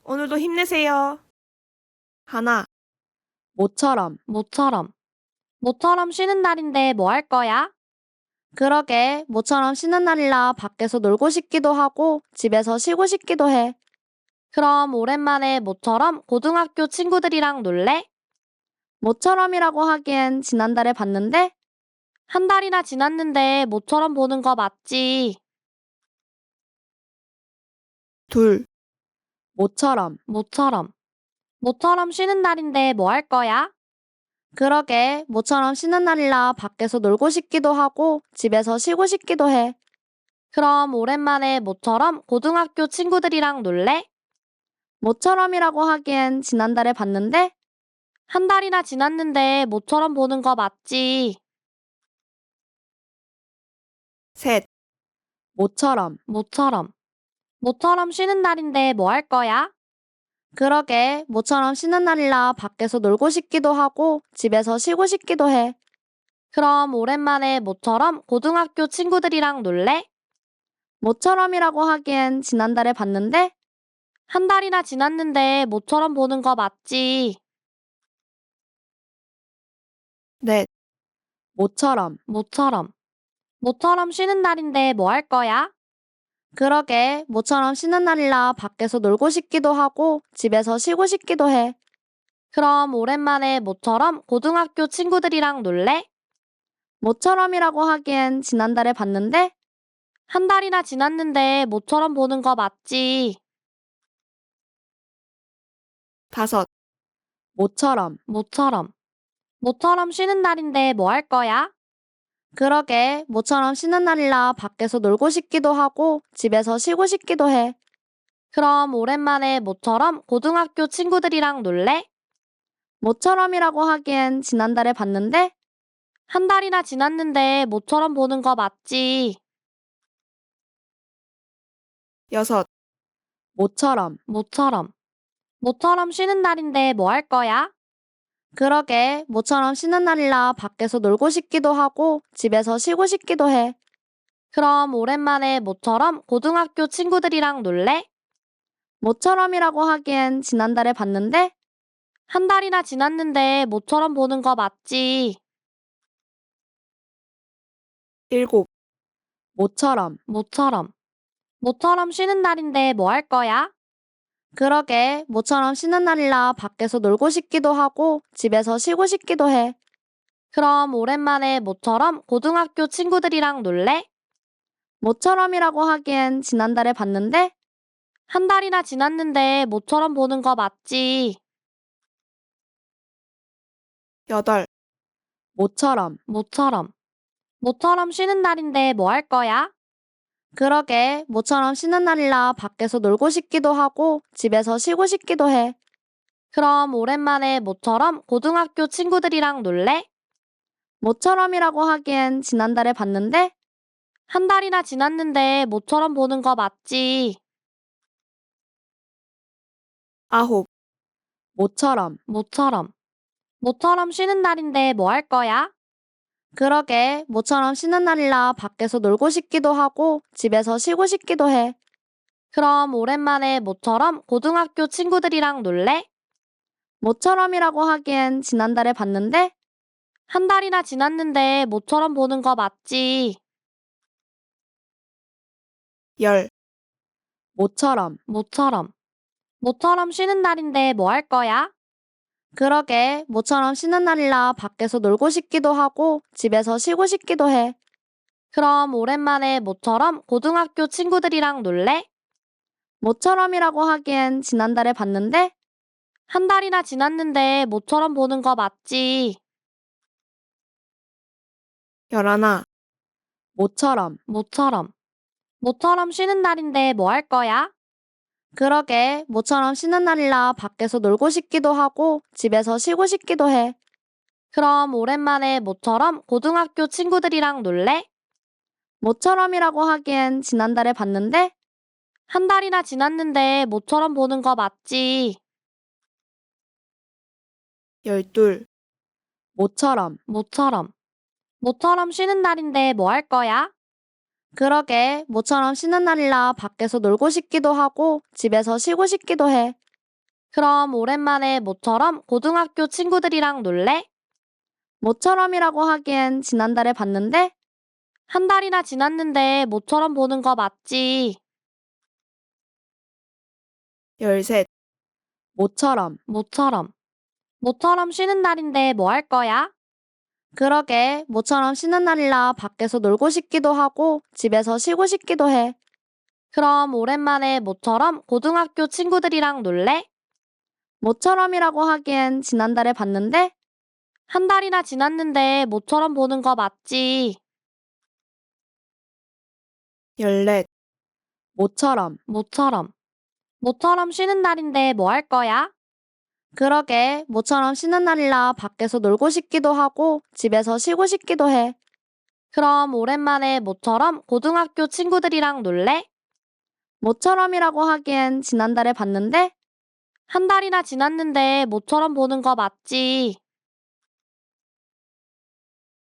오늘도 힘내세요. 하나, 모처럼 쉬는 날인데 뭐 할 거야? 그러게, 모처럼 쉬는 날이라 밖에서 놀고 싶기도 하고 집에서 쉬고 싶기도 해. 그럼 오랜만에 모처럼 고등학교 친구들이랑 놀래? 모처럼이라고 하기엔 지난달에 봤는데 한 달이나 지났는데 모처럼 보는 거 맞지? 둘, 모처럼 쉬는 날인데 뭐 할 거야? 그러게, 모처럼 쉬는 날이라 밖에서 놀고 싶기도 하고 집에서 쉬고 싶기도 해. 그럼 오랜만에 모처럼 고등학교 친구들이랑 놀래? 모처럼이라고 하기엔 지난달에 봤는데 한 달이나 지났는데 모처럼 보는 거 맞지? 셋, 모처럼 쉬는 날인데 뭐 할 거야? 그러게, 모처럼 쉬는 날이라 밖에서 놀고 싶기도 하고 집에서 쉬고 싶기도 해. 그럼 오랜만에 모처럼 고등학교 친구들이랑 놀래? 모처럼이라고 하기엔 지난달에 봤는데 한 달이나 지났는데 모처럼 보는 거 맞지? 넷, 모처럼 쉬는 날인데 뭐 할 거야? 그러게, 모처럼 쉬는 날이라 밖에서 놀고 싶기도 하고 집에서 쉬고 싶기도 해. 그럼 오랜만에 모처럼 고등학교 친구들이랑 놀래? 모처럼이라고 하기엔 지난달에 봤는데 한 달이나 지났는데 모처럼 보는 거 맞지? 다섯, 모처럼 쉬는 날인데 뭐 할 거야? 그러게, 모처럼 쉬는 날이라 밖에서 놀고 싶기도 하고 집에서 쉬고 싶기도 해. 그럼 오랜만에 모처럼 고등학교 친구들이랑 놀래? 모처럼이라고 하기엔 지난달에 봤는데 한 달이나 지났는데 모처럼 보는 거 맞지? 여섯, 모처럼 쉬는 날인데 뭐 할 거야? 그러게, 모처럼 쉬는 날이라 밖에서 놀고 싶기도 하고 집에서 쉬고 싶기도 해. 그럼 오랜만에 모처럼 고등학교 친구들이랑 놀래? 모처럼이라고 하기엔 지난달에 봤는데 한 달이나 지났는데 모처럼 보는 거 맞지? 일곱, 모처럼 쉬는 날인데 뭐 할 거야? 그러게, 모처럼 쉬는 날이라 밖에서 놀고 싶기도 하고 집에서 쉬고 싶기도 해. 그럼 오랜만에 모처럼 고등학교 친구들이랑 놀래? 모처럼이라고 하기엔 지난달에 봤는데 한 달이나 지났는데 모처럼 보는 거 맞지? 여덟, 모처럼 쉬는 날인데 뭐 할 거야? 그러게, 모처럼 쉬는 날이라 밖에서 놀고 싶기도 하고 집에서 쉬고 싶기도 해. 그럼 오랜만에 모처럼 고등학교 친구들이랑 놀래? 모처럼이라고 하기엔 지난달에 봤는데 한 달이나 지났는데 모처럼 보는 거 맞지? 아홉, 모처럼 쉬는 날인데 뭐 할 거야? 그러게, 모처럼 쉬는 날이라 밖에서 놀고 싶기도 하고 집에서 쉬고 싶기도 해. 그럼 오랜만에 모처럼 고등학교 친구들이랑 놀래? 모처럼이라고 하기엔 지난달에 봤는데 한 달이나 지났는데 모처럼 보는 거 맞지? 열, 모처럼 쉬는 날인데 뭐 할 거야? 그러게, 모처럼 쉬는 날이라 밖에서 놀고 싶기도 하고 집에서 쉬고 싶기도 해. 그럼 오랜만에 모처럼 고등학교 친구들이랑 놀래? 모처럼이라고 하기엔 지난달에 봤는데 한 달이나 지났는데 모처럼 보는 거 맞지? 열하나, 모처럼 쉬는 날인데 뭐 할 거야? 그러게, 모처럼 쉬는 날이라 밖에서 놀고 싶기도 하고 집에서 쉬고 싶기도 해. 그럼 오랜만에 모처럼 고등학교 친구들이랑 놀래? 모처럼이라고 하기엔 지난달에 봤는데 한 달이나 지났는데 모처럼 보는 거 맞지? 열둘, 모처럼 쉬는 날인데 뭐 할 거야? 그러게, 모처럼 쉬는 날이라 밖에서 놀고 싶기도 하고 집에서 쉬고 싶기도 해. 그럼 오랜만에 모처럼 고등학교 친구들이랑 놀래? 모처럼이라고 하기엔 지난달에 봤는데? 한 달이나 지났는데 모처럼 보는 거 맞지? 열셋, 모처럼. 모처럼 쉬는 날인데 뭐 할 거야? 그러게, 모처럼 쉬는 날이라 밖에서 놀고 싶기도 하고 집에서 쉬고 싶기도 해. 그럼 오랜만에 모처럼 고등학교 친구들이랑 놀래? 모처럼이라고 하기엔 지난달에 봤는데? 한 달이나 지났는데 모처럼 보는 거 맞지? 열넷, 모처럼. 모처럼 쉬는 날인데 뭐 할 거야? 그러게, 모처럼 쉬는 날이라 밖에서 놀고 싶기도 하고 집에서 쉬고 싶기도 해. 그럼 오랜만에 모처럼 고등학교 친구들이랑 놀래? 모처럼이라고 하기엔 지난달에 봤는데? 한 달이나 지났는데 모처럼 보는 거 맞지?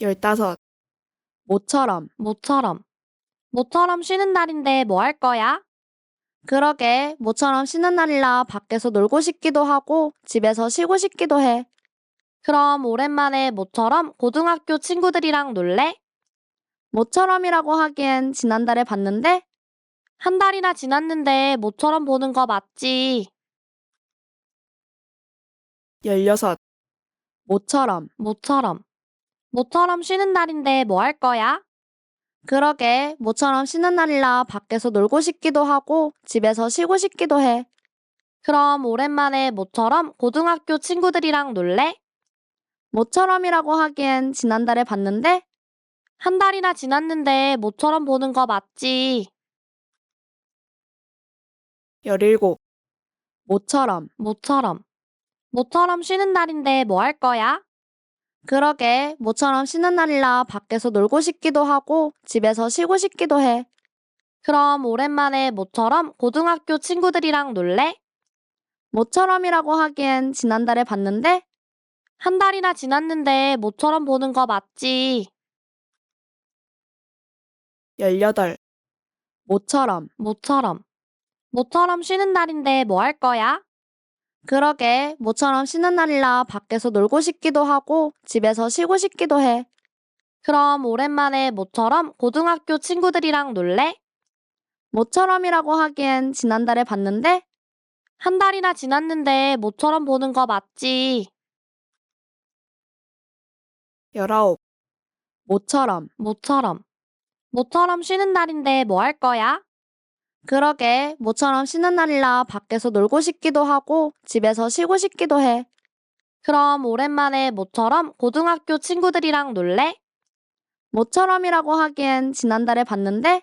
열다섯, 모처럼. 모처럼 쉬는 날인데 뭐 할 거야? 그러게, 모처럼 쉬는 날이라 밖에서 놀고 싶기도 하고 집에서 쉬고 싶기도 해. 그럼 오랜만에 모처럼 고등학교 친구들이랑 놀래? 모처럼이라고 하기엔 지난달에 봤는데? 한 달이나 지났는데 모처럼 보는 거 맞지? 열여섯, 모처럼. 모처럼 쉬는 날인데 뭐 할 거야? 그러게, 모처럼 쉬는 날이라 밖에서 놀고 싶기도 하고 집에서 쉬고 싶기도 해. 그럼 오랜만에 모처럼 고등학교 친구들이랑 놀래? 모처럼이라고 하기엔 지난달에 봤는데? 한 달이나 지났는데 모처럼 보는 거 맞지? 열일곱, 모처럼. 모처럼 쉬는 날인데 뭐 할 거야? 그러게, 모처럼 쉬는 날이라 밖에서 놀고 싶기도 하고 집에서 쉬고 싶기도 해. 그럼 오랜만에 모처럼 고등학교 친구들이랑 놀래? 모처럼이라고 하기엔 지난달에 봤는데? 한 달이나 지났는데 모처럼 보는 거 맞지? 열여덟, 모처럼. 모처럼 쉬는 날인데 뭐 할 거야? 그러게, 모처럼 쉬는 날이라 밖에서 놀고 싶기도 하고 집에서 쉬고 싶기도 해. 그럼 오랜만에 모처럼 고등학교 친구들이랑 놀래? 모처럼이라고 하기엔 지난달에 봤는데? 한 달이나 지났는데 모처럼 보는 거 맞지? 열아홉, 모처럼. 모처럼 쉬는 날인데 뭐 할 거야? 그러게, 모처럼 쉬는 날이라 밖에서 놀고 싶기도 하고 집에서 쉬고 싶기도 해. 그럼 오랜만에 모처럼 고등학교 친구들이랑 놀래? 모처럼이라고 하기엔 지난달에 봤는데?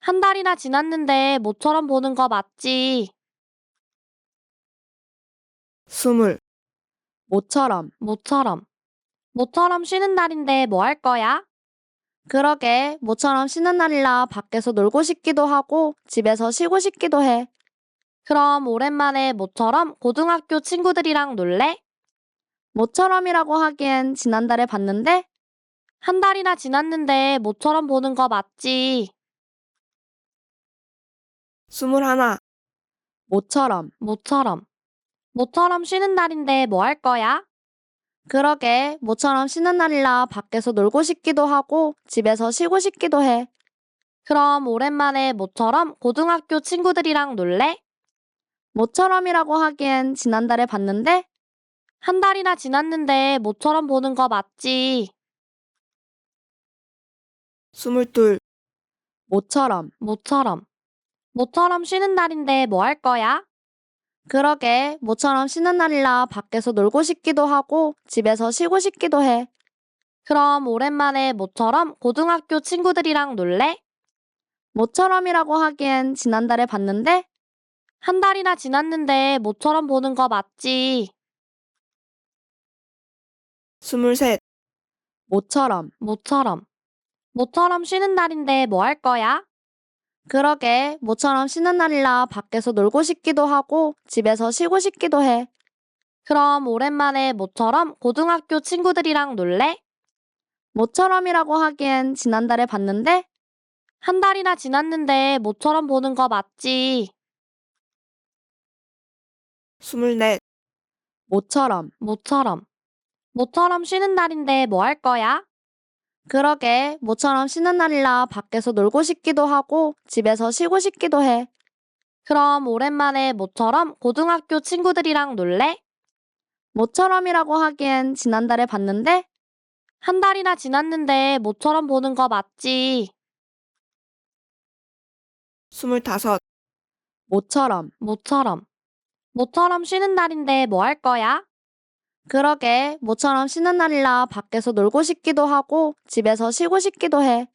한 달이나 지났는데 모처럼 보는 거 맞지? 스물, 모처럼. 모처럼 쉬는 날인데 뭐 할 거야? 그러게, 모처럼 쉬는 날이라 밖에서 놀고 싶기도 하고 집에서 쉬고 싶기도 해. 그럼 오랜만에 모처럼 고등학교 친구들이랑 놀래? 모처럼이라고 하기엔 지난달에 봤는데? 한 달이나 지났는데 모처럼 보는 거 맞지? 스물하나, 모처럼. 모처럼 쉬는 날인데 뭐 할 거야? 그러게, 모처럼 쉬는 날이라 밖에서 놀고 싶기도 하고 집에서 쉬고 싶기도 해. 그럼 오랜만에 모처럼 고등학교 친구들이랑 놀래? 모처럼이라고 하기엔 지난달에 봤는데? 한 달이나 지났는데 모처럼 보는 거 맞지? 스물둘, 모처럼. 모처럼 쉬는 날인데 뭐 할 거야? 그러게, 모처럼 쉬는 날이라 밖에서 놀고 싶기도 하고 집에서 쉬고 싶기도 해. 그럼 오랜만에 모처럼 고등학교 친구들이랑 놀래? 모처럼이라고 하기엔 지난달에 봤는데? 한 달이나 지났는데 모처럼 보는 거 맞지? 스물셋, 모처럼. 모처럼 쉬는 날인데 뭐 할 거야? 그러게, 모처럼 쉬는 날이라 밖에서 놀고 싶기도 하고 집에서 쉬고 싶기도 해. 그럼 오랜만에 모처럼 고등학교 친구들이랑 놀래? 모처럼이라고 하기엔 지난달에 봤는데? 한 달이나 지났는데 모처럼 보는 거 맞지? 스물넷, 모처럼. 모처럼 쉬는 날인데 뭐 할 거야? 그러게, 모처럼 쉬는 날이라 밖에서 놀고 싶기도 하고 집에서 쉬고 싶기도 해. 그럼 오랜만에 모처럼 고등학교 친구들이랑 놀래? 모처럼이라고 하기엔 지난달에 봤는데 한 달이나 지났는데 모처럼 보는 거 맞지? 스물다섯, 모처럼 쉬는 날인데 뭐 할 거야? 그러게, 모처럼 쉬는 날이라 밖에서 놀고 싶기도 하고 집에서 쉬고 싶기도 해.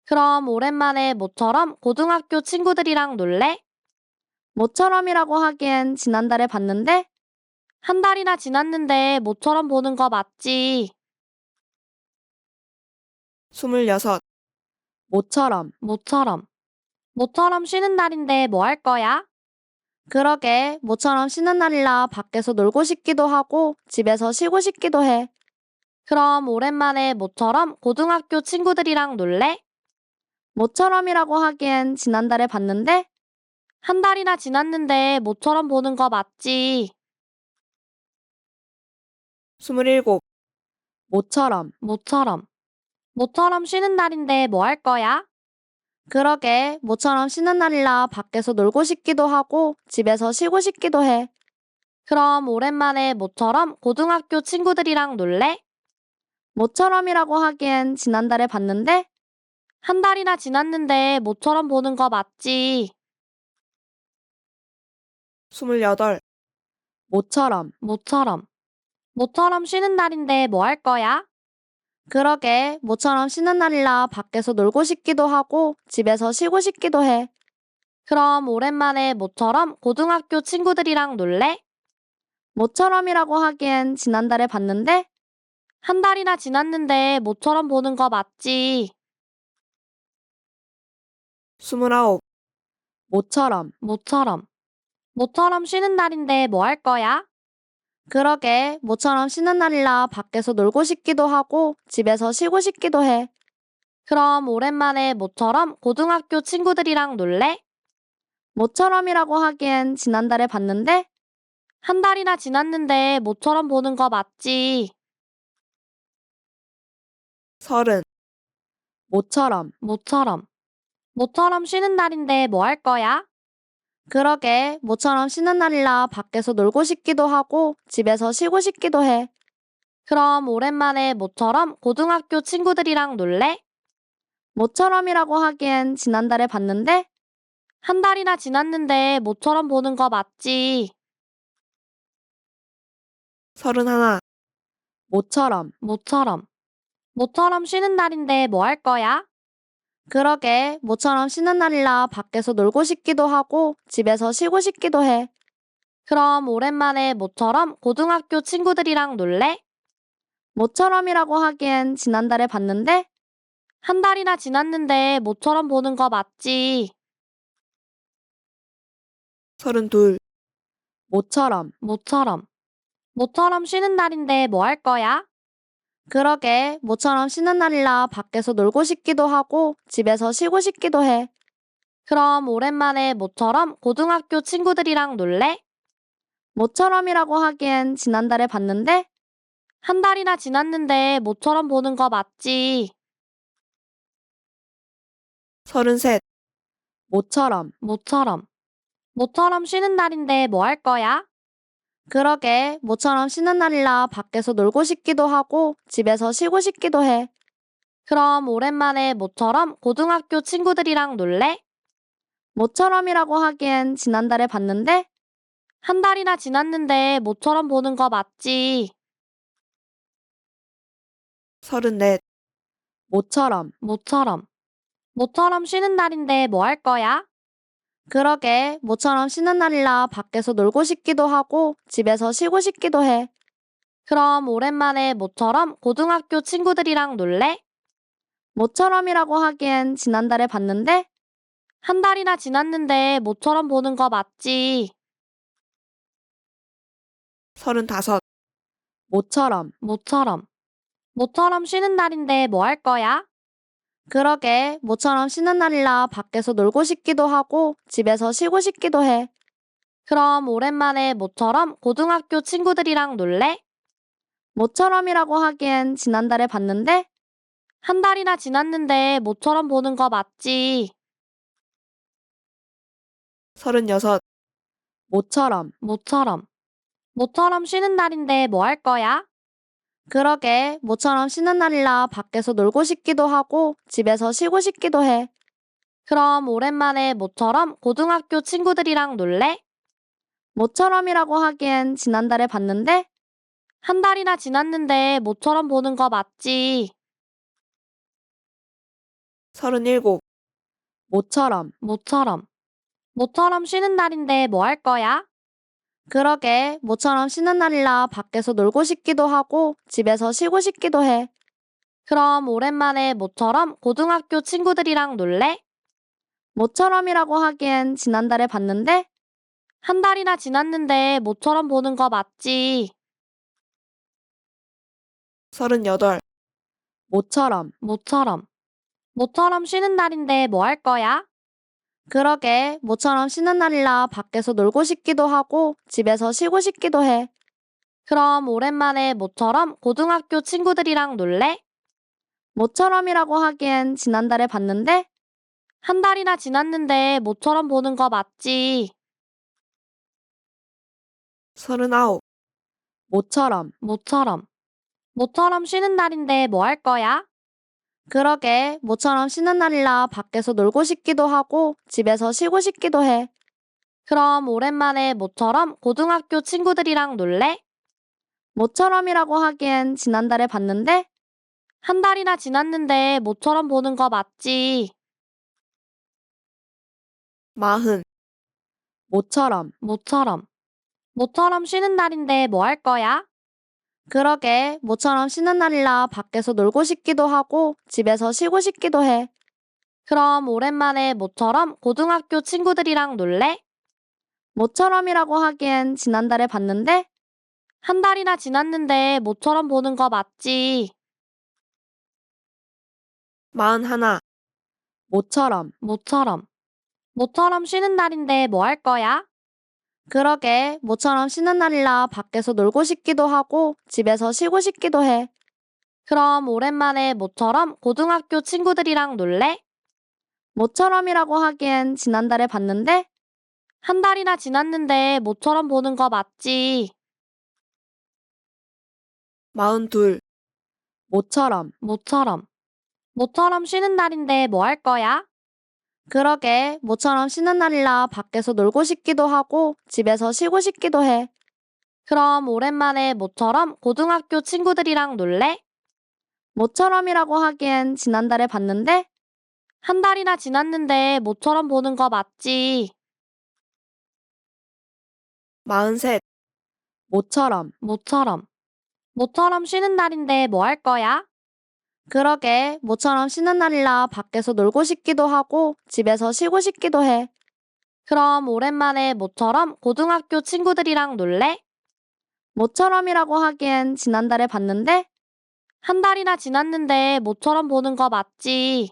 그럼 오랜만에 모처럼 고등학교 친구들이랑 놀래? 모처럼이라고 하기엔 지난달에 봤는데 한 달이나 지났는데 모처럼 보는 거 맞지? 스물여섯, 모처럼 쉬는 날인데 뭐 할 거야? 그러게, 모처럼 쉬는 날이라 밖에서 놀고 싶기도 하고 집에서 쉬고 싶기도 해. 그럼 오랜만에 모처럼 고등학교 친구들이랑 놀래? 모처럼이라고 하기엔 지난달에 봤는데 한 달이나 지났는데 모처럼 보는 거 맞지? 스물일곱, 모처럼 쉬는 날인데 뭐 할 거야? 그러게, 모처럼 쉬는 날이라 밖에서 놀고 싶기도 하고 집에서 쉬고 싶기도 해. 그럼 오랜만에 모처럼 고등학교 친구들이랑 놀래? 모처럼이라고 하기엔 지난달에 봤는데 한 달이나 지났는데 모처럼 보는 거 맞지? 스물여덟, 모처럼 쉬는 날인데 뭐 할 거야? 그러게, 모처럼 쉬는 날이라 밖에서 놀고 싶기도 하고 집에서 쉬고 싶기도 해. 그럼 오랜만에 모처럼 고등학교 친구들이랑 놀래? 모처럼이라고 하기엔 지난달에 봤는데 한 달이나 지났는데 모처럼 보는 거 맞지? 스물아홉, 모처럼 쉬는 날인데 뭐 할 거야? 그러게, 모처럼 쉬는 날이라 밖에서 놀고 싶기도 하고 집에서 쉬고 싶기도 해. 그럼 오랜만에 모처럼 고등학교 친구들이랑 놀래? 모처럼이라고 하기엔 지난달에 봤는데 한 달이나 지났는데 모처럼 보는 거 맞지? 서른, 모처럼 쉬는 날인데 뭐 할 거야? 그러게, 모처럼 쉬는 날이라 밖에서 놀고 싶기도 하고 집에서 쉬고 싶기도 해. 그럼 오랜만에 모처럼 고등학교 친구들이랑 놀래? 모처럼이라고 하기엔 지난달에 봤는데 한 달이나 지났는데 모처럼 보는 거 맞지? 서른하나, 모처럼 쉬는 날인데 뭐 할 거야? 그러게, 모처럼 쉬는 날이라 밖에서 놀고 싶기도 하고 집에서 쉬고 싶기도 해. 그럼 오랜만에 모처럼 고등학교 친구들이랑 놀래? 모처럼이라고 하기엔 지난달에 봤는데 한 달이나 지났는데 모처럼 보는 거 맞지? 서른둘, 모처럼 쉬는 날인데 뭐 할 거야? 그러게, 모처럼 쉬는 날이라 밖에서 놀고 싶기도 하고 집에서 쉬고 싶기도 해. 그럼 오랜만에 모처럼 고등학교 친구들이랑 놀래? 모처럼이라고 하기엔 지난달에 봤는데 한 달이나 지났는데 모처럼 보는 거 맞지? 서른셋, 모처럼 쉬는 날인데 뭐 할 거야? 그러게, 모처럼 쉬는 날이라 밖에서 놀고 싶기도 하고 집에서 쉬고 싶기도 해. 그럼 오랜만에 모처럼 고등학교 친구들이랑 놀래? 모처럼이라고 하기엔 지난달에 봤는데 한 달이나 지났는데 모처럼 보는 거 맞지? 서른넷, 모처럼 쉬는 날인데 뭐 할 거야? 그러게, 모처럼 쉬는 날이라 밖에서 놀고 싶기도 하고 집에서 쉬고 싶기도 해. 그럼 오랜만에 모처럼 고등학교 친구들이랑 놀래? 모처럼이라고 하기엔 지난달에 봤는데 한 달이나 지났는데 모처럼 보는 거 맞지? 서른다섯, 모처럼 쉬는 날인데 뭐 할 거야? 그러게, 모처럼 쉬는 날이라 밖에서 놀고 싶기도 하고 집에서 쉬고 싶기도 해. 그럼 오랜만에 모처럼 고등학교 친구들이랑 놀래? 모처럼이라고 하기엔 지난달에 봤는데? 한 달이나 지났는데 모처럼 보는 거 맞지? 36, 모처럼. 모처럼 쉬는 날인데 뭐 할 거야? 그러게, 모처럼 쉬는 날이라 밖에서 놀고 싶기도 하고 집에서 쉬고 싶기도 해. 그럼 오랜만에 모처럼 고등학교 친구들이랑 놀래? 모처럼이라고 하기엔 지난달에 봤는데? 한 달이나 지났는데 모처럼 보는 거 맞지? 37, 모처럼. 모처럼 쉬는 날인데 뭐 할 거야? 그러게, 모처럼 쉬는 날이라 밖에서 놀고 싶기도 하고 집에서 쉬고 싶기도 해. 그럼 오랜만에 모처럼 고등학교 친구들이랑 놀래? 모처럼이라고 하기엔 지난달에 봤는데? 한 달이나 지났는데 모처럼 보는 거 맞지? 38, 모처럼 쉬는 날인데 뭐 할 거야? 그러게, 모처럼 쉬는 날이라 밖에서 놀고 싶기도 하고 집에서 쉬고 싶기도 해. 그럼 오랜만에 모처럼 고등학교 친구들이랑 놀래? 모처럼이라고 하기엔 지난달에 봤는데? 한 달이나 지났는데 모처럼 보는 거 맞지? 39, 모처럼 쉬는 날인데 뭐 할 거야? 그러게, 모처럼 쉬는 날이라 밖에서 놀고 싶기도 하고 집에서 쉬고 싶기도 해. 그럼 오랜만에 모처럼 고등학교 친구들이랑 놀래? 모처럼이라고 하기엔 지난달에 봤는데? 한 달이나 지났는데 모처럼 보는 거 맞지? 40, 모처럼 쉬는 날인데 뭐 할 거야? 그러게, 모처럼 쉬는 날이라 밖에서 놀고 싶기도 하고 집에서 쉬고 싶기도 해. 그럼 오랜만에 모처럼 고등학교 친구들이랑 놀래? 모처럼이라고 하기엔 지난달에 봤는데? 한 달이나 지났는데 모처럼 보는 거 맞지? 41, 모처럼 쉬는 날인데 뭐 할 거야? 그러게, 모처럼 쉬는 날이라 밖에서 놀고 싶기도 하고 집에서 쉬고 싶기도 해. 그럼 오랜만에 모처럼 고등학교 친구들이랑 놀래? 모처럼이라고 하기엔 지난달에 봤는데? 한 달이나 지났는데 모처럼 보는 거 맞지? 42, 모처럼 쉬는 날인데 뭐 할 거야? 그러게, 모처럼 쉬는 날이라 밖에서 놀고 싶기도 하고 집에서 쉬고 싶기도 해. 그럼 오랜만에 모처럼 고등학교 친구들이랑 놀래? 모처럼이라고 하기엔 지난달에 봤는데? 한 달이나 지났는데 모처럼 보는 거 맞지? 43, 모처럼 쉬는 날인데 뭐 할 거야? 그러게, 모처럼 쉬는 날이라 밖에서 놀고 싶기도 하고 집에서 쉬고 싶기도 해. 그럼 오랜만에 모처럼 고등학교 친구들이랑 놀래? 모처럼이라고 하기엔 지난달에 봤는데? 한 달이나 지났는데 모처럼 보는 거 맞지?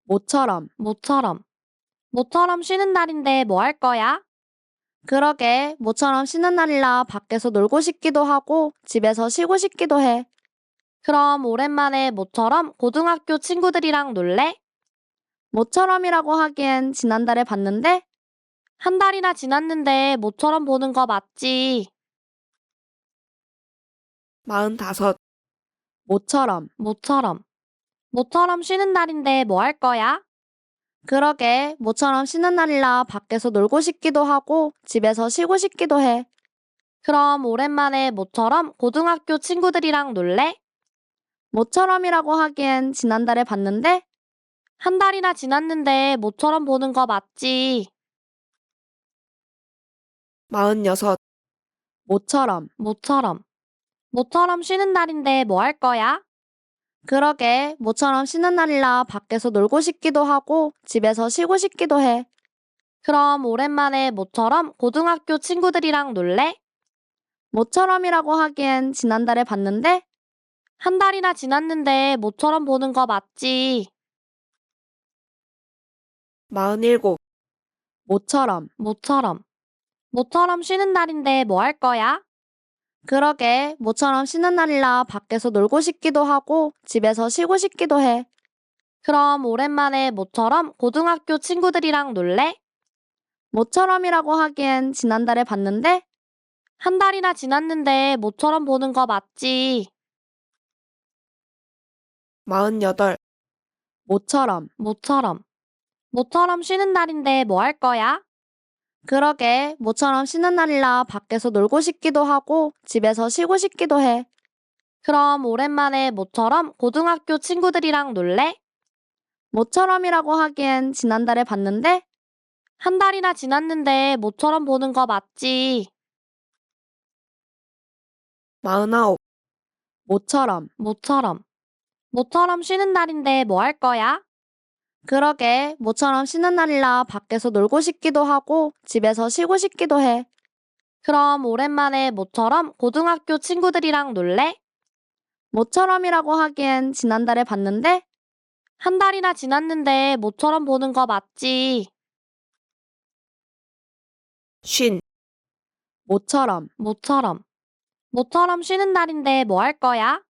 44, 모처럼 쉬는 날인데 뭐 할 거야? 그러게, 모처럼 쉬는 날이라 밖에서 놀고 싶기도 하고 집에서 쉬고 싶기도 해. 그럼 오랜만에 모처럼 고등학교 친구들이랑 놀래? 모처럼이라고 하기엔 지난달에 봤는데? 한 달이나 지났는데 모처럼 보는 거 맞지? 45, 모처럼 쉬는 날인데 뭐 할 거야? 그러게, 모처럼 쉬는 날이라 밖에서 놀고 싶기도 하고 집에서 쉬고 싶기도 해. 그럼 오랜만에 모처럼 고등학교 친구들이랑 놀래? 모처럼이라고 하기엔 지난달에 봤는데? 한 달이나 지났는데 모처럼 보는 거 맞지? 46, 모처럼 쉬는 날인데 뭐 할 거야? 그러게, 모처럼 쉬는 날이라 밖에서 놀고 싶기도 하고 집에서 쉬고 싶기도 해. 그럼 오랜만에 모처럼 고등학교 친구들이랑 놀래? 모처럼이라고 하기엔 지난달에 봤는데? 한 달이나 지났는데 모처럼 보는 거 맞지? 47, 모처럼. 모처럼 쉬는 날인데 뭐 할 거야? 그러게, 모처럼 쉬는 날이라 밖에서 놀고 싶기도 하고 집에서 쉬고 싶기도 해. 그럼 오랜만에 모처럼 고등학교 친구들이랑 놀래? 모처럼이라고 하기엔 지난달에 봤는데 한 달이나 지났는데 모처럼 보는 거 맞지? 48, 모처럼 쉬는 날인데 뭐 할 거야? 그러게, 모처럼 쉬는 날이라 밖에서 놀고 싶기도 하고 집에서 쉬고 싶기도 해. 그럼 오랜만에 모처럼 고등학교 친구들이랑 놀래? 모처럼이라고 하기엔 지난달에 봤는데 한 달이나 지났는데 모처럼 보는 거 맞지? 49, 모처럼 쉬는 날인데 뭐 할 거야? 그러게, 모처럼 쉬는 날이라 밖에서 놀고 싶기도 하고 집에서 쉬고 싶기도 해. 그럼 오랜만에 모처럼 고등학교 친구들이랑 놀래? 모처럼이라고 하기엔 지난달에 봤는데 한 달이나 지났는데 모처럼 보는 거 맞지? 50, 모처럼 쉬는 날인데 뭐 할 거야?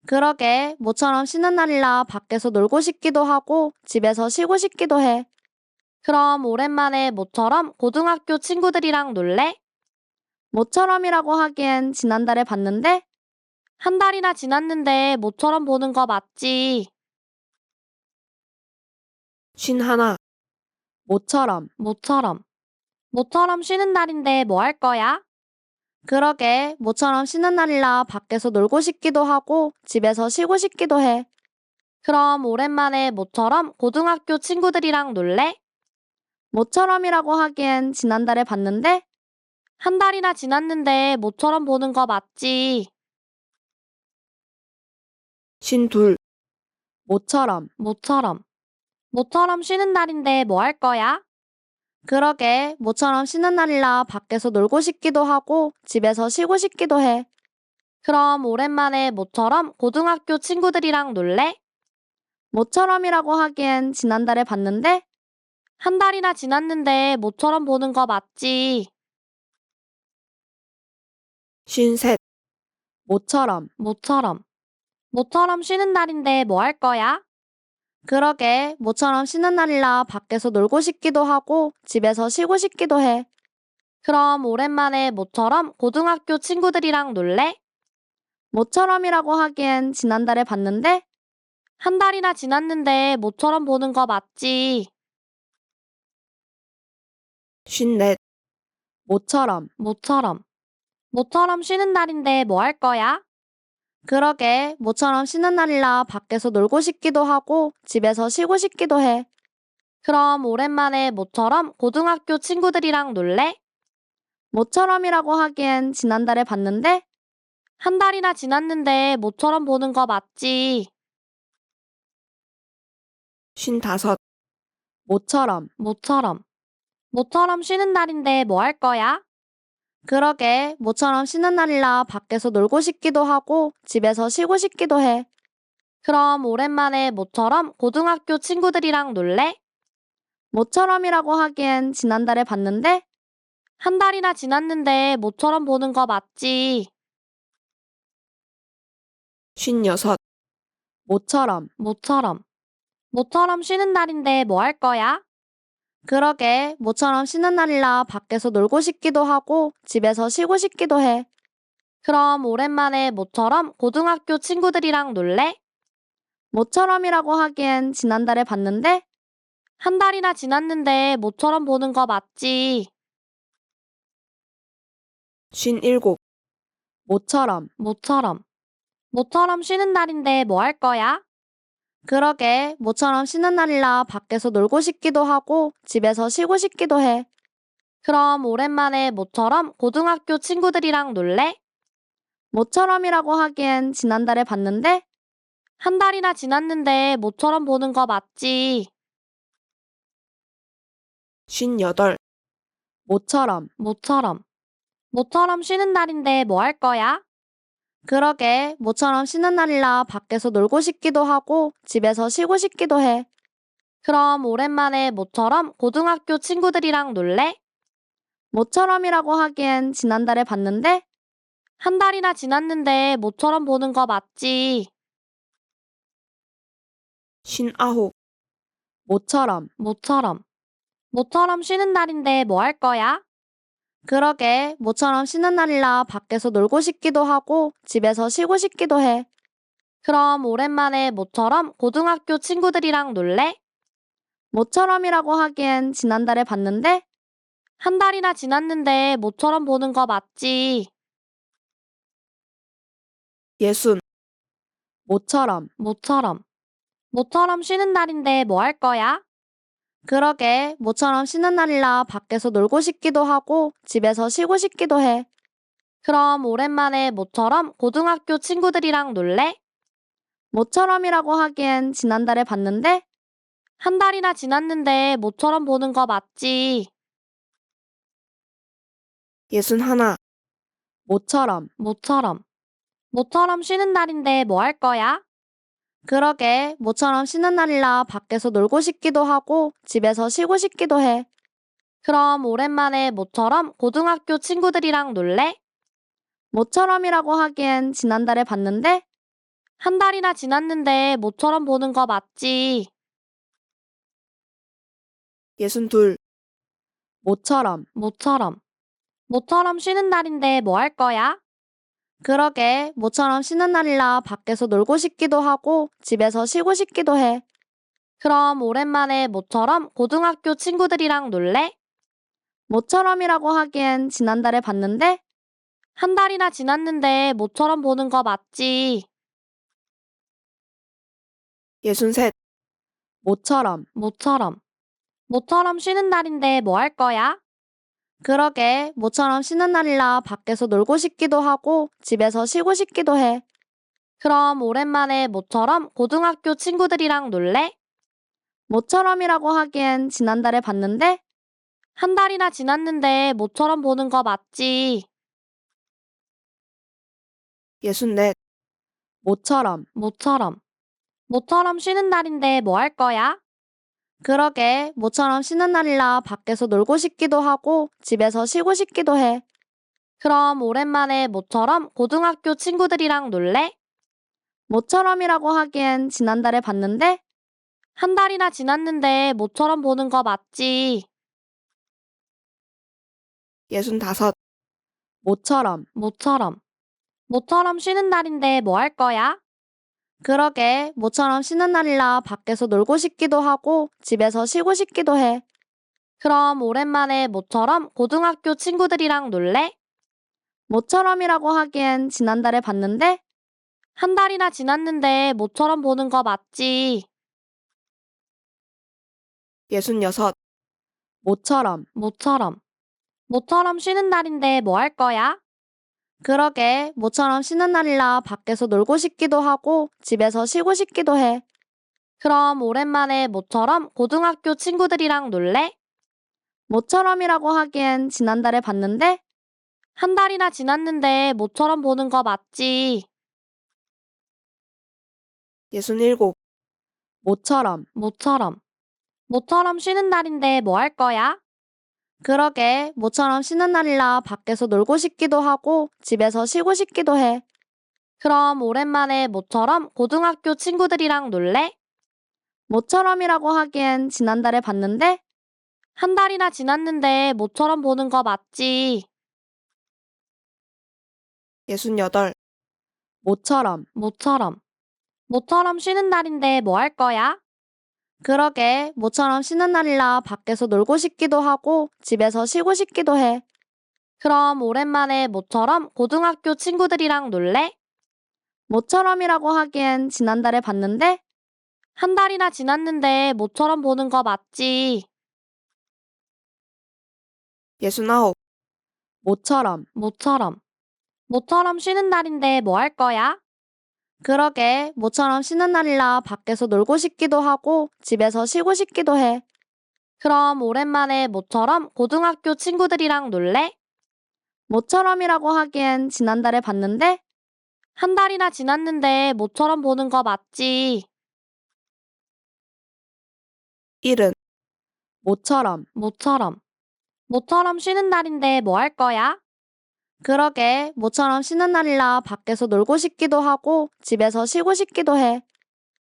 그러게, 모처럼 쉬는 날이라 밖에서 놀고 싶기도 하고 집에서 쉬고 싶기도 해. 그럼 오랜만에 모처럼 고등학교 친구들이랑 놀래? 모처럼이라고 하기엔 지난달에 봤는데 한 달이나 지났는데 모처럼 보는 거 맞지? 51, 모처럼 쉬는 날인데 뭐 할 거야? 그러게, 모처럼 쉬는 날이라 밖에서 놀고 싶기도 하고 집에서 쉬고 싶기도 해. 그럼 오랜만에 모처럼 고등학교 친구들이랑 놀래? 모처럼이라고 하기엔 지난달에 봤는데 한 달이나 지났는데 모처럼 보는 거 맞지? 52, 모처럼 쉬는 날인데 뭐 할 거야? 그러게, 모처럼 쉬는 날이라 밖에서 놀고 싶기도 하고 집에서 쉬고 싶기도 해. 그럼 오랜만에 모처럼 고등학교 친구들이랑 놀래? 모처럼이라고 하기엔 지난달에 봤는데 한 달이나 지났는데 모처럼 보는 거 맞지? 53, 모처럼 쉬는 날인데 뭐 할 거야? 그러게, 모처럼 쉬는 날이라 밖에서 놀고 싶기도 하고 집에서 쉬고 싶기도 해. 그럼 오랜만에 모처럼 고등학교 친구들이랑 놀래? 모처럼이라고 하기엔 지난달에 봤는데 한 달이나 지났는데 모처럼 보는 거 맞지? 54, 모처럼 쉬는 날인데 뭐 할 거야? 그러게, 모처럼 쉬는 날이라 밖에서 놀고 싶기도 하고 집에서 쉬고 싶기도 해. 그럼 오랜만에 모처럼 고등학교 친구들이랑 놀래? 모처럼이라고 하기엔 지난달에 봤는데 한 달이나 지났는데 모처럼 보는 거 맞지? 55, 모처럼 쉬는 날인데 뭐 할 거야? 그러게, 모처럼 쉬는 날이라 밖에서 놀고 싶기도 하고 집에서 쉬고 싶기도 해. 그럼 오랜만에 모처럼 고등학교 친구들이랑 놀래? 모처럼이라고 하기엔 지난달에 봤는데 한 달이나 지났는데 모처럼 보는 거 맞지? 56, 모처럼 쉬는 날인데 뭐 할 거야? 그러게, 모처럼 쉬는 날이라 밖에서 놀고 싶기도 하고 집에서 쉬고 싶기도 해. 그럼 오랜만에 모처럼 고등학교 친구들이랑 놀래? 모처럼이라고 하기엔 지난달에 봤는데 한 달이나 지났는데 모처럼 보는 거 맞지? 57, 모처럼 쉬는 날인데 뭐 할 거야? 그러게, 모처럼 쉬는 날이라 밖에서 놀고 싶기도 하고 집에서 쉬고 싶기도 해. 그럼 오랜만에 모처럼 고등학교 친구들이랑 놀래? 모처럼이라고 하기엔 지난달에 봤는데 한 달이나 지났는데 모처럼 보는 거 맞지? 58, 모처럼 쉬는 날인데 뭐 할 거야? 그러게, 모처럼 쉬는 날이라 밖에서 놀고 싶기도 하고 집에서 쉬고 싶기도 해. 그럼 오랜만에 모처럼 고등학교 친구들이랑 놀래? 모처럼이라고 하기엔 지난달에 봤는데? 한 달이나 지났는데 모처럼 보는 거 맞지? 59. 모처럼. 모처럼 쉬는 날인데 뭐 할 거야? 그러게, 모처럼 쉬는 날이라 밖에서 놀고 싶기도 하고 집에서 쉬고 싶기도 해. 그럼 오랜만에 모처럼 고등학교 친구들이랑 놀래? 모처럼이라고 하기엔 지난달에 봤는데? 한 달이나 지났는데 모처럼 보는 거 맞지? 60. 모처럼 쉬는 날인데 뭐 할 거야? 그러게, 모처럼 쉬는 날이라 밖에서 놀고 싶기도 하고 집에서 쉬고 싶기도 해. 그럼 오랜만에 모처럼 고등학교 친구들이랑 놀래? 모처럼이라고 하기엔 지난달에 봤는데? 한 달이나 지났는데 모처럼 보는 거 맞지? 61. 모처럼 쉬는 날인데 뭐 할 거야? 그러게, 모처럼 쉬는 날이라 밖에서 놀고 싶기도 하고 집에서 쉬고 싶기도 해. 그럼 오랜만에 모처럼 고등학교 친구들이랑 놀래? 모처럼이라고 하기엔 지난달에 봤는데? 한 달이나 지났는데 모처럼 보는 거 맞지? 62. 모처럼 쉬는 날인데 뭐 할 거야? 그러게, 모처럼 쉬는 날이라 밖에서 놀고 싶기도 하고 집에서 쉬고 싶기도 해. 그럼 오랜만에 모처럼 고등학교 친구들이랑 놀래? 모처럼이라고 하기엔 지난달에 봤는데? 한 달이나 지났는데 모처럼 보는 거 맞지? 63. 모처럼 쉬는 날인데 뭐 할 거야? 그러게, 모처럼 쉬는 날이라 밖에서 놀고 싶기도 하고 집에서 쉬고 싶기도 해. 그럼 오랜만에 모처럼 고등학교 친구들이랑 놀래? 모처럼이라고 하기엔 지난달에 봤는데? 한 달이나 지났는데 모처럼 보는 거 맞지? 64. 모처럼 쉬는 날인데 뭐 할 거야? 그러게, 모처럼 쉬는 날이라 밖에서 놀고 싶기도 하고 집에서 쉬고 싶기도 해. 그럼 오랜만에 모처럼 고등학교 친구들이랑 놀래? 모처럼이라고 하기엔 지난달에 봤는데? 한 달이나 지났는데 모처럼 보는 거 맞지? 65. 모처럼 쉬는 날인데 뭐 할 거야? 그러게, 모처럼 쉬는 날이라 밖에서 놀고 싶기도 하고 집에서 쉬고 싶기도 해. 그럼 오랜만에 모처럼 고등학교 친구들이랑 놀래? 모처럼이라고 하기엔 지난달에 봤는데? 한 달이나 지났는데 모처럼 보는 거 맞지? 66. 모처럼 쉬는 날인데 뭐 할 거야? 그러게, 모처럼 쉬는 날이라 밖에서 놀고 싶기도 하고 집에서 쉬고 싶기도 해. 그럼 오랜만에 모처럼 고등학교 친구들이랑 놀래? 모처럼이라고 하기엔 지난달에 봤는데? 한 달이나 지났는데 모처럼 보는 거 맞지? 67. 모처럼 쉬는 날인데 뭐 할 거야? 그러게, 모처럼 쉬는 날이라 밖에서 놀고 싶기도 하고 집에서 쉬고 싶기도 해. 그럼 오랜만에 모처럼 고등학교 친구들이랑 놀래? 모처럼이라고 하기엔 지난달에 봤는데? 한 달이나 지났는데 모처럼 보는 거 맞지? 68. 모처럼 쉬는 날인데 뭐 할 거야? 그러게, 모처럼 쉬는 날이라 밖에서 놀고 싶기도 하고 집에서 쉬고 싶기도 해. 그럼 오랜만에 모처럼 고등학교 친구들이랑 놀래? 모처럼이라고 하기엔 지난달에 봤는데? 한 달이나 지났는데 모처럼 보는 거 맞지? 69. 모처럼 쉬는 날인데 뭐 할 거야? 그러게, 모처럼 쉬는 날이라 밖에서 놀고 싶기도 하고 집에서 쉬고 싶기도 해. 그럼 오랜만에 모처럼 고등학교 친구들이랑 놀래? 모처럼이라고 하기엔 지난달에 봤는데? 한 달이나 지났는데 모처럼 보는 거 맞지? 일은, 모처럼. 모처럼 쉬는 날인데 뭐 할 거야? 그러게, 모처럼 쉬는 날이라 밖에서 놀고 싶기도 하고 집에서 쉬고 싶기도 해.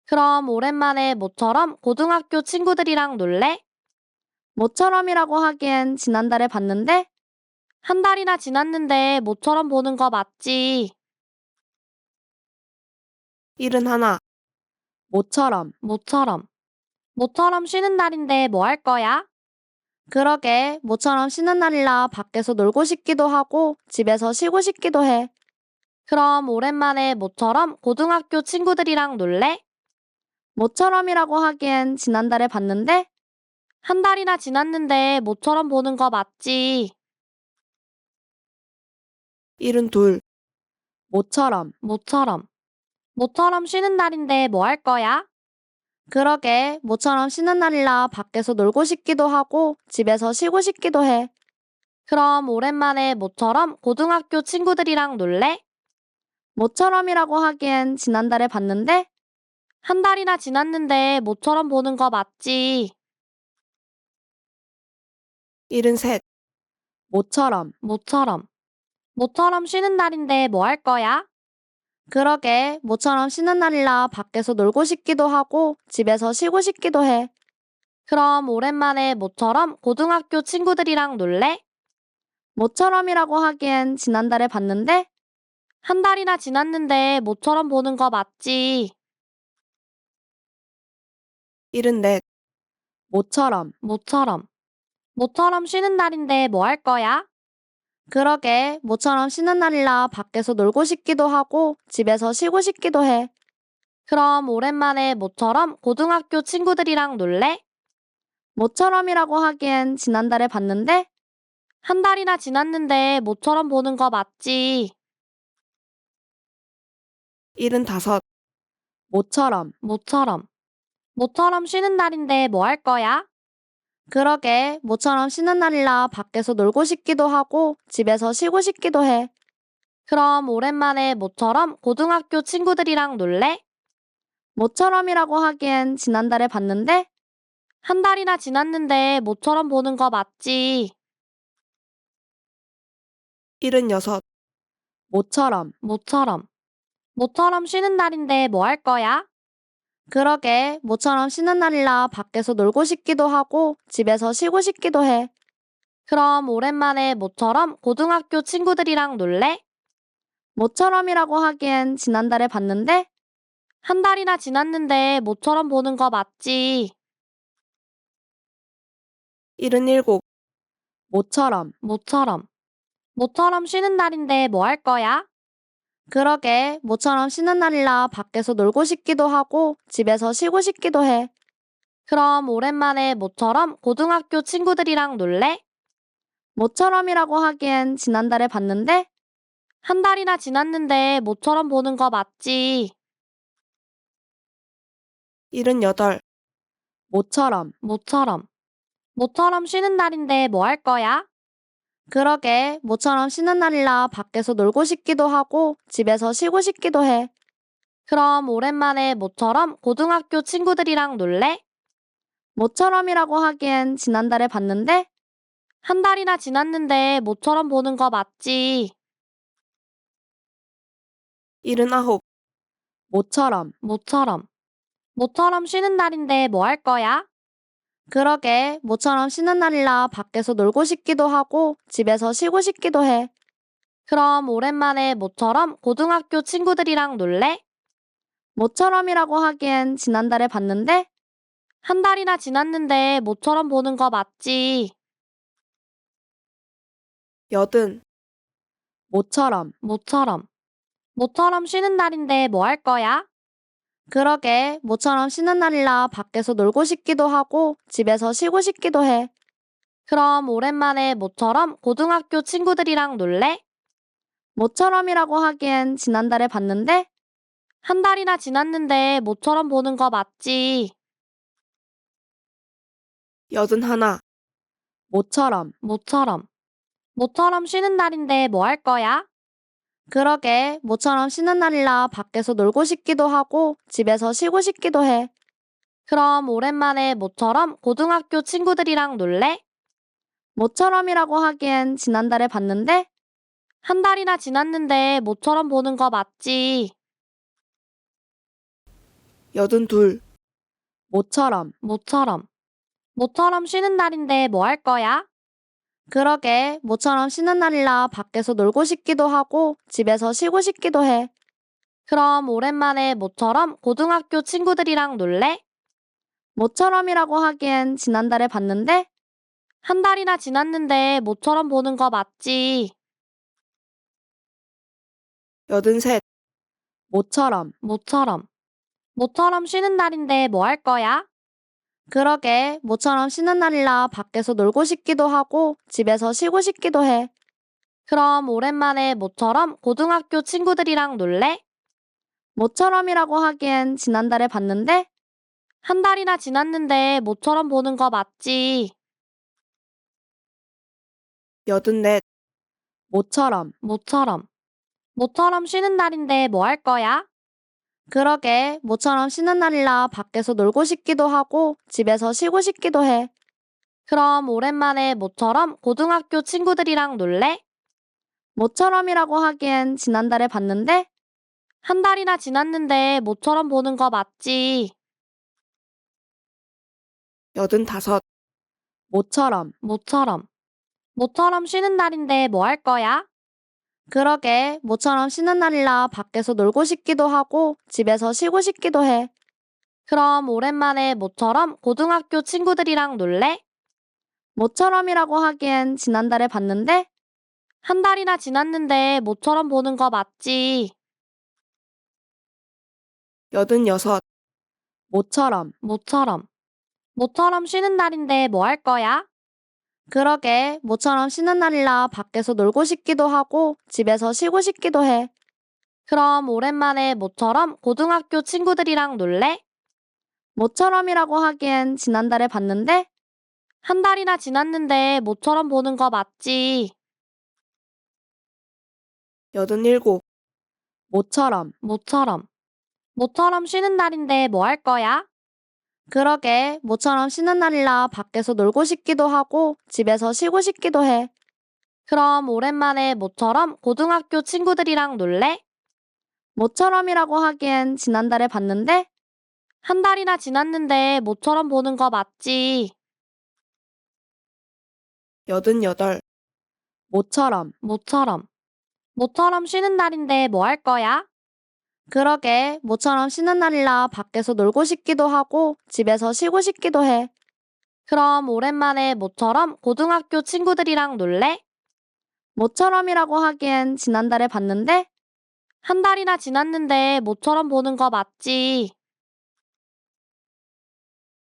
그럼 오랜만에 모처럼 고등학교 친구들이랑 놀래? 모처럼이라고 하기엔 지난달에 봤는데 한 달이나 지났는데 모처럼 보는 거 맞지? 일은 하나, 모처럼. 모처럼 쉬는 날인데 뭐 할 거야? 그러게, 모처럼 쉬는 날이라 밖에서 놀고 싶기도 하고 집에서 쉬고 싶기도 해. 그럼 오랜만에 모처럼 고등학교 친구들이랑 놀래? 모처럼이라고 하기엔 지난달에 봤는데 한 달이나 지났는데 모처럼 보는 거 맞지? 일은 둘, 모처럼. 모처럼 쉬는 날인데 뭐 할 거야? 그러게, 모처럼 쉬는 날이라 밖에서 놀고 싶기도 하고 집에서 쉬고 싶기도 해. 그럼 오랜만에 모처럼 고등학교 친구들이랑 놀래? 모처럼이라고 하기엔 지난달에 봤는데 한 달이나 지났는데 모처럼 보는 거 맞지? 일은 셋, 모처럼. 모처럼 쉬는 날인데 뭐 할 거야? 그러게, 모처럼 쉬는 날이라 밖에서 놀고 싶기도 하고 집에서 쉬고 싶기도 해. 그럼 오랜만에 모처럼 고등학교 친구들이랑 놀래? 모처럼이라고 하기엔 지난달에 봤는데 한 달이나 지났는데 모처럼 보는 거 맞지? 일은 넷, 모처럼. 모처럼 쉬는 날인데 뭐 할 거야? 그러게, 모처럼 쉬는 날이라 밖에서 놀고 싶기도 하고 집에서 쉬고 싶기도 해. 그럼 오랜만에 모처럼 고등학교 친구들이랑 놀래? 모처럼이라고 하기엔 지난달에 봤는데 한 달이나 지났는데 모처럼 보는 거 맞지? 일은 다섯, 모처럼. 모처럼 쉬는 날인데 뭐 할 거야? 그러게, 모처럼 쉬는 날이라 밖에서 놀고 싶기도 하고 집에서 쉬고 싶기도 해. 그럼 오랜만에 모처럼 고등학교 친구들이랑 놀래? 모처럼이라고 하기엔 지난달에 봤는데 한 달이나 지났는데 모처럼 보는 거 맞지? 일은 여섯, 모처럼. 모처럼 쉬는 날인데 뭐 할 거야? 그러게, 모처럼 쉬는 날이라 밖에서 놀고 싶기도 하고 집에서 쉬고 싶기도 해. 그럼 오랜만에 모처럼 고등학교 친구들이랑 놀래? 모처럼이라고 하기엔 지난달에 봤는데 한 달이나 지났는데 모처럼 보는 거 맞지? 일은 일곱, 모처럼. 모처럼 쉬는 날인데 뭐 할 거야? 그러게, 모처럼 쉬는 날이라 밖에서 놀고 싶기도 하고 집에서 쉬고 싶기도 해. 그럼 오랜만에 모처럼 고등학교 친구들이랑 놀래? 모처럼이라고 하기엔 지난달에 봤는데 한 달이나 지났는데 모처럼 보는 거 맞지? 일은 여덟, 모처럼. 모처럼 쉬는 날인데 뭐 할 거야? 그러게, 모처럼 쉬는 날이라 밖에서 놀고 싶기도 하고 집에서 쉬고 싶기도 해. 그럼 오랜만에 모처럼 고등학교 친구들이랑 놀래? 모처럼이라고 하기엔 지난달에 봤는데 한 달이나 지났는데 모처럼 보는 거 맞지? 일은 아홉, 모처럼. 모처럼 쉬는 날인데 뭐 할 거야? 그러게, 모처럼 쉬는 날이라 밖에서 놀고 싶기도 하고 집에서 쉬고 싶기도 해. 그럼 오랜만에 모처럼 고등학교 친구들이랑 놀래? 모처럼이라고 하기엔 지난달에 봤는데 한 달이나 지났는데 모처럼 보는 거 맞지? 여든, 모처럼. 모처럼 쉬는 날인데 뭐 할 거야? 그러게, 모처럼 쉬는 날이라 밖에서 놀고 싶기도 하고 집에서 쉬고 싶기도 해. 그럼 오랜만에 모처럼 고등학교 친구들이랑 놀래? 모처럼이라고 하기엔 지난달에 봤는데 한 달이나 지났는데 모처럼 보는 거 맞지? 여든 하나, 모처럼. 모처럼 쉬는 날인데 뭐 할 거야? 그러게, 모처럼 쉬는 날이라 밖에서 놀고 싶기도 하고 집에서 쉬고 싶기도 해. 그럼 오랜만에 모처럼 고등학교 친구들이랑 놀래? 모처럼이라고 하기엔 지난달에 봤는데? 한 달이나 지났는데 모처럼 보는 거 맞지? 82. 모처럼. 모처럼 쉬는 날인데 뭐 할 거야? 그러게, 모처럼 쉬는 날이라 밖에서 놀고 싶기도 하고 집에서 쉬고 싶기도 해. 그럼 오랜만에 모처럼 고등학교 친구들이랑 놀래? 모처럼이라고 하기엔 지난달에 봤는데? 한 달이나 지났는데 모처럼 보는 거 맞지? 83. 모처럼 쉬는 날인데 뭐 할 거야? 그러게, 모처럼 쉬는 날이라 밖에서 놀고 싶기도 하고 집에서 쉬고 싶기도 해. 그럼 오랜만에 모처럼 고등학교 친구들이랑 놀래? 모처럼이라고 하기엔 지난달에 봤는데? 한 달이나 지났는데 모처럼 보는 거 맞지? 84. 모처럼 쉬는 날인데 뭐 할 거야? 그러게, 모처럼 쉬는 날이라 밖에서 놀고 싶기도 하고 집에서 쉬고 싶기도 해. 그럼 오랜만에 모처럼 고등학교 친구들이랑 놀래? 모처럼이라고 하기엔 지난달에 봤는데? 한 달이나 지났는데 모처럼 보는 거 맞지? 85. 모처럼 쉬는 날인데 뭐 할 거야? 그러게, 모처럼 쉬는 날이라 밖에서 놀고 싶기도 하고 집에서 쉬고 싶기도 해. 그럼 오랜만에 모처럼 고등학교 친구들이랑 놀래? 모처럼이라고 하기엔 지난달에 봤는데? 한 달이나 지났는데 모처럼 보는 거 맞지? 86. 모처럼 쉬는 날인데 뭐 할 거야? 그러게, 모처럼 쉬는 날이라 밖에서 놀고 싶기도 하고 집에서 쉬고 싶기도 해. 그럼 오랜만에 모처럼 고등학교 친구들이랑 놀래? 모처럼이라고 하기엔 지난달에 봤는데? 한 달이나 지났는데 모처럼 보는 거 맞지? 87. 모처럼 쉬는 날인데 뭐 할 거야? 그러게, 모처럼 쉬는 날이라 밖에서 놀고 싶기도 하고 집에서 쉬고 싶기도 해. 그럼 오랜만에 모처럼 고등학교 친구들이랑 놀래? 모처럼이라고 하기엔 지난달에 봤는데? 한 달이나 지났는데 모처럼 보는 거 맞지? 88. 모처럼 쉬는 날인데 뭐 할 거야? 그러게, 모처럼 쉬는 날이라 밖에서 놀고 싶기도 하고 집에서 쉬고 싶기도 해. 그럼 오랜만에 모처럼 고등학교 친구들이랑 놀래? 모처럼이라고 하기엔 지난달에 봤는데? 한 달이나 지났는데 모처럼 보는 거 맞지?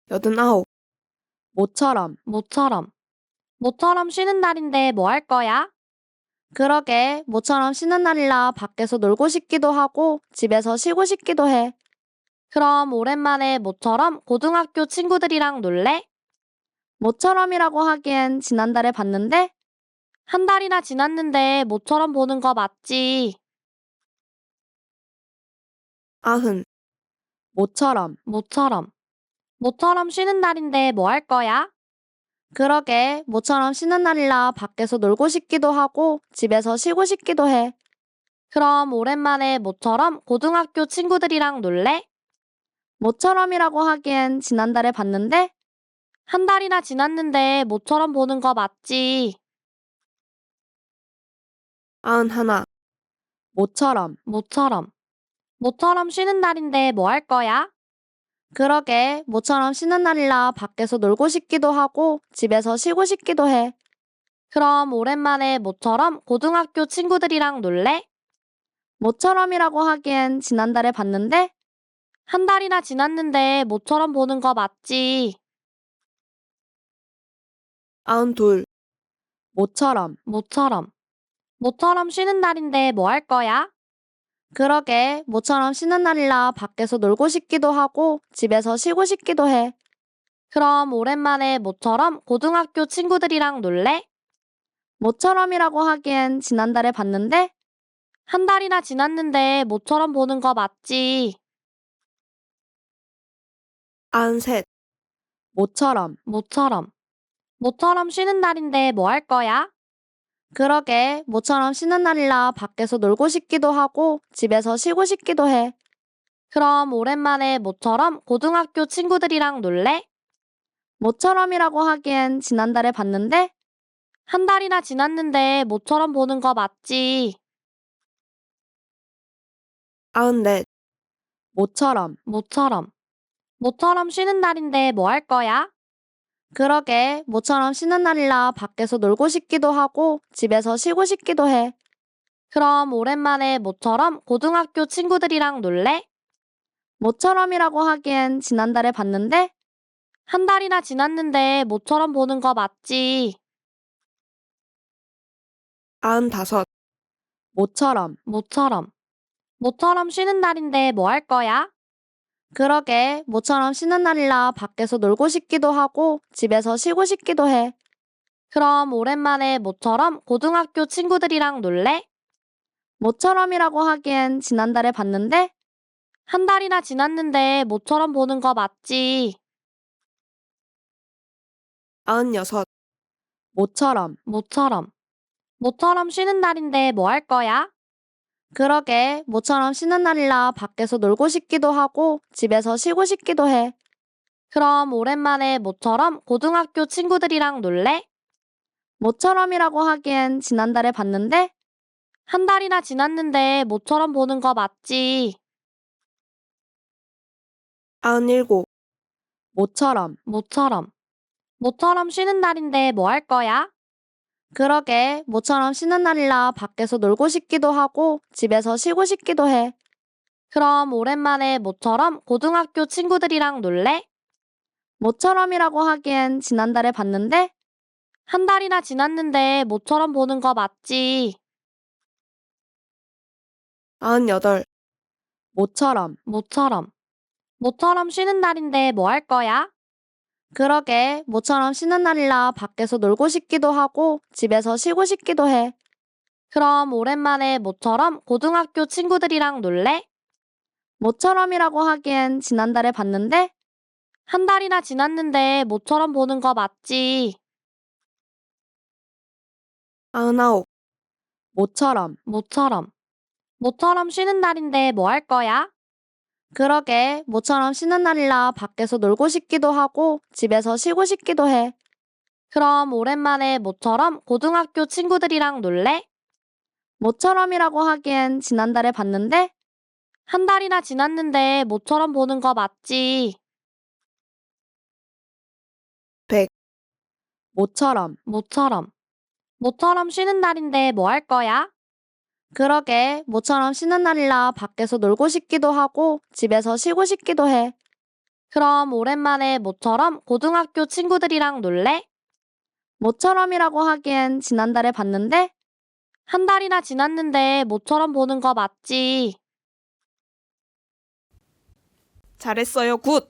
89. 모처럼 쉬는 날인데 뭐 할 거야? 그러게, 모처럼 쉬는 날이라 밖에서 놀고 싶기도 하고 집에서 쉬고 싶기도 해. 그럼 오랜만에 모처럼 고등학교 친구들이랑 놀래? 모처럼이라고 하기엔 지난달에 봤는데? 한 달이나 지났는데 모처럼 보는 거 맞지? 90. 모처럼 쉬는 날인데 뭐 할 거야? 그러게, 모처럼 쉬는 날이라 밖에서 놀고 싶기도 하고 집에서 쉬고 싶기도 해. 그럼 오랜만에 모처럼 고등학교 친구들이랑 놀래? 모처럼이라고 하기엔 지난달에 봤는데? 한 달이나 지났는데 모처럼 보는 거 맞지? 91. 모처럼 쉬는 날인데 뭐 할 거야? 그러게, 모처럼 쉬는 날이라 밖에서 놀고 싶기도 하고 집에서 쉬고 싶기도 해. 그럼 오랜만에 모처럼 고등학교 친구들이랑 놀래? 모처럼이라고 하기엔 지난달에 봤는데? 한 달이나 지났는데 모처럼 보는 거 맞지? 92. 모처럼 쉬는 날인데 뭐 할 거야? 그러게, 모처럼 쉬는 날이라 밖에서 놀고 싶기도 하고 집에서 쉬고 싶기도 해. 그럼 오랜만에 모처럼 고등학교 친구들이랑 놀래? 모처럼이라고 하기엔 지난달에 봤는데? 한 달이나 지났는데 모처럼 보는 거 맞지? 93, 모처럼. 모처럼 쉬는 날인데 뭐 할 거야? 그러게, 모처럼 쉬는 날이라 밖에서 놀고 싶기도 하고 집에서 쉬고 싶기도 해. 그럼 오랜만에 모처럼 고등학교 친구들이랑 놀래? 모처럼이라고 하기엔 지난달에 봤는데 한 달이나 지났는데 모처럼 보는 거 맞지? 94, 모처럼 쉬는 날인데 뭐 할 거야? 그러게, 모처럼 쉬는 날이라 밖에서 놀고 싶기도 하고 집에서 쉬고 싶기도 해. 그럼 오랜만에 모처럼 고등학교 친구들이랑 놀래? 모처럼이라고 하기엔 지난달에 봤는데 한 달이나 지났는데 모처럼 보는 거 맞지? 95, 모처럼 쉬는 날인데 뭐 할 거야? 그러게, 모처럼 쉬는 날이라 밖에서 놀고 싶기도 하고 집에서 쉬고 싶기도 해. 그럼 오랜만에 모처럼 고등학교 친구들이랑 놀래? 모처럼이라고 하기엔 지난달에 봤는데 한 달이나 지났는데 모처럼 보는 거 맞지? 96, 모처럼 쉬는 날인데 뭐 할 거야? 그러게, 모처럼 쉬는 날이라 밖에서 놀고 싶기도 하고 집에서 쉬고 싶기도 해. 그럼 오랜만에 모처럼 고등학교 친구들이랑 놀래? 모처럼이라고 하기엔 지난달에 봤는데 한 달이나 지났는데 모처럼 보는 거 맞지? 97, 모처럼 쉬는 날인데 뭐 할 거야? 그러게, 모처럼 쉬는 날이라 밖에서 놀고 싶기도 하고 집에서 쉬고 싶기도 해. 그럼 오랜만에 모처럼 고등학교 친구들이랑 놀래? 모처럼이라고 하기엔 지난달에 봤는데 한 달이나 지났는데 모처럼 보는 거 맞지? 98, 모처럼 쉬는 날인데 뭐 할 거야? 그러게, 모처럼 쉬는 날이라 밖에서 놀고 싶기도 하고 집에서 쉬고 싶기도 해. 그럼 오랜만에 모처럼 고등학교 친구들이랑 놀래? 모처럼이라고 하기엔 지난달에 봤는데 한 달이나 지났는데 모처럼 보는 거 맞지? 99, 모처럼 쉬는 날인데 뭐 할 거야? 그러게, 모처럼 쉬는 날이라 밖에서 놀고 싶기도 하고 집에서 쉬고 싶기도 해. 그럼 오랜만에 모처럼 고등학교 친구들이랑 놀래? 모처럼이라고 하기엔 지난달에 봤는데 한 달이나 지났는데 모처럼 보는 거 맞지? 100, 모처럼 쉬는 날인데 뭐 할 거야? 그러게, 모처럼 쉬는 날이라 밖에서 놀고 싶기도 하고 집에서 쉬고 싶기도 해. 그럼 오랜만에 모처럼 고등학교 친구들이랑 놀래? 모처럼이라고 하기엔 지난달에 봤는데 한 달이나 지났는데 모처럼 보는 거 맞지? 잘했어요, 굿!